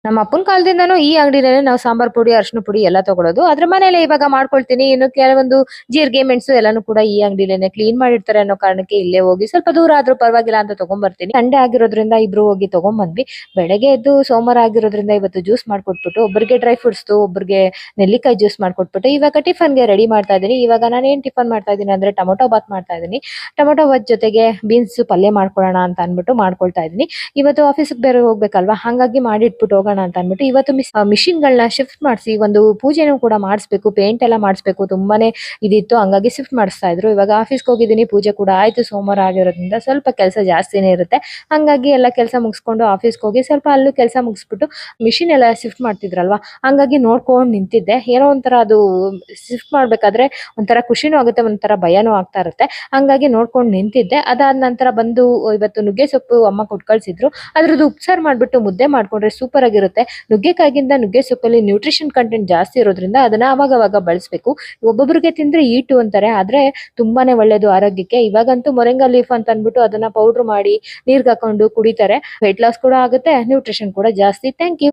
ನಮ್ಮ ಅಪ್ಪನ ಕಾಲದಿಂದಾನು ಈ ಅಂಗಡಿನಲ್ಲೇ ನಾವು ಸಾಂಬಾರ್ ಪುಡಿ, ಅರಿಶಿನ ಪುಡಿ ಎಲ್ಲ ತಗೊಳ್ಳೋದು. ಆದ್ರೆ ಮನೇಲೆ ಇವಾಗ ಮಾಡ್ಕೊಳ್ತೀನಿ. ಇನ್ನು ಕೆಲವೊಂದು ಜೀರಿಗೆ, ಮೆಣಸು ಎಲ್ಲಾನು ಕೂಡ ಈ ಅಂಗಡಿಲೇನೆ ಕ್ಲೀನ್ ಮಾಡಿರ್ತಾರೆ ಅನ್ನೋ ಕಾರಣಕ್ಕೆ ಇಲ್ಲೇ ಹೋಗಿ ಸ್ವಲ್ಪ ದೂರ ಆದ್ರೂ ಪರವಾಗಿಲ್ಲ ಅಂತ ತಗೊಂಡ್ ಬರ್ತೀನಿ. ಸಂಡೆ ಆಗಿರೋದ್ರಿಂದ ಇಬ್ರು ಹೋಗಿ ತಗೊಂಡ್ ಬಂದ್ವಿ. ಬೆಳಗ್ಗೆ ಎದ್ದು ಸೋಮವಾರ ಆಗಿರೋದ್ರಿಂದ ಇವತ್ತು ಜ್ಯೂಸ್ ಮಾಡ್ಕೊಟ್ಬಿಟ್ಟು, ಒಬ್ಬರಿಗೆ ಡ್ರೈ ಫ್ರೂಟ್ಸ್‌ದು, ಒಬ್ಬರಿಗೆ ನೆಲ್ಲಿಕಾಯಿ ಜ್ಯೂಸ್ ಮಾಡ್ಕೊಟ್ಬಿಟ್ಟು, ಇವಾಗ ಟಿಫನ್‌ಗೆ ರೆಡಿ ಮಾಡ್ತಾ ಇದೀನಿ. ಇವಾಗ ನಾನೇನ್ ಟಿಫನ್ ಮಾಡ್ತಾ ಇದೀನಿ ಅಂದ್ರೆ ಟೊಮೊಟೊ ಬಾತ್ ಮಾಡ್ತಾ ಇದೀನಿ. ಟೊಮೊಟೊ ಬಾತ್ ಜೊತೆಗೆ ಬೀನ್ಸ್ ಪಲ್ಯ ಮಾಡ್ಕೊಳ್ಳೋಣ ಅಂತ ಅನ್ಬಿಟ್ಟು ಮಾಡ್ಕೊಳ್ತಾ ಇದೀನಿ. ಇವತ್ತು ಆಫೀಸ್‌ಗೆ ಬೇರೆ ಹೋಗ್ಬೇಕಲ್ವಾ, ಹಾಗಾಗಿ ಮಾಡಿಟ್ಬಿಟ್ಟು ಹೋಗೋಣ ಅಂತ ಅನ್ಬಿಟ್ಟು ಇವತ್ತು ಮಿಷಿನ್‌ಗಳನ್ನ ಶಿಫ್ಟ್ ಮಾಡಿಸಿ ಒಂದು ಪೂಜೆನೂ ಕೂಡ ಮಾಡಿಸ್ಬೇಕು, ಪೇಂಟ್ ಎಲ್ಲ ಮಾಡಿಸ್ಬೇಕು. ತುಂಬಾನೇ ಇದಿತ್ತು, ಹಂಗಾಗಿ ಶಿಫ್ಟ್ ಮಾಡಿಸ್ತಾ ಇದ್ರು. ಇವಾಗ ಆಫೀಸ್‌ಗೆ ಹೋಗಿದ್ದೀನಿ, ಪೂಜೆ ಕೂಡ ಆಯ್ತು. ಸೋಮವಾರ ಆಗಿರೋದ್ರಿಂದ ಸ್ವಲ್ಪ ಕೆಲಸ ಜಾಸ್ತಿನೇ ಇರುತ್ತೆ. ಹಂಗಾಗಿ ಎಲ್ಲ ಕೆಲಸ ಮುಗಿಸ್ಕೊಂಡು ಆಫೀಸ್‌ಗೆ ಹೋಗಿ ಸ್ವಲ್ಪ ಅಲ್ಲೂ ಕೆಲಸ ಮುಗಿಸ್ಬಿಟ್ಟು ಮಿಷಿನ್ ಎಲ್ಲ ಶಿಫ್ಟ್ ಮಾಡ್ತಿದ್ರಲ್ವಾ, ಹಂಗಾಗಿ ನೋಡ್ಕೊಂಡು ನಿಂತಿದ್ದೆ. ಏನೋ ಒಂಥರ ಅದು ಶಿಫ್ಟ್ ಮಾಡ್ಬೇಕಾದ್ರೆ ಒಂಥರ ಖುಷಿನೂ ಆಗುತ್ತೆ, ಒಂಥರ ಭಯನೂ ಆಗ್ತಾ ಇರುತ್ತೆ. ಹಂಗಾಗಿ ನೋಡ್ಕೊಂಡು ನಿಂತಿದ್ದೆ. ಅದಾದ ನಂತರ ಬಂದು ಇವತ್ತು ನುಗ್ಗೆ ಸೊಪ್ಪು ಅಮ್ಮ ಕೊಟ್ಟು ಕಳ್ಸಿದ್ರು. ಅದ್ರದ್ದು ಉಪ್ಸಾರು ಮಾಡ್ಬಿಟ್ಟು ಮುದ್ದೆ ಮಾಡ್ಕೊಂಡ್ರೆ ಸೂಪರ್ ಆಗಿರುತ್ತೆ. ನುಗ್ಗೆಕಾಯಿಗಿಂತ ನುಗ್ಗೆ ಸೊಪ್ಪಲ್ಲಿ ನ್ಯೂಟ್ರಿಷನ್ ಕಂಟೆಂಟ್ ಜಾಸ್ತಿ ಇರೋದ್ರಿಂದ ಅದನ್ನ ಅವಾಗ ಬಳಸಬೇಕು. ಒಬ್ಬೊಬ್ಬರಿಗೆ ತಿಂದ್ರೆ ಈಟು ಅಂತಾರೆ, ಆದ್ರೆ ತುಂಬಾನೇ ಒಳ್ಳೇದು ಆರೋಗ್ಯಕ್ಕೆ. ಇವಾಗಂತೂ ಮೊರಿಂಗಾ ಲೀಫ್ ಅಂತ ಅಂದ್ಬಿಟ್ಟು ಅದನ್ನ ಪೌಡರ್ ಮಾಡಿ ನೀರ್ಗೆ ಹಾಕೊಂಡು ಕುಡಿತಾರೆ. ವೆಯ್ಟ್ ಲಾಸ್ ಕೂಡ ಆಗುತ್ತೆ, ನ್ಯೂಟ್ರಿಷನ್ ಕೂಡ ಜಾಸ್ತಿ. Thank you.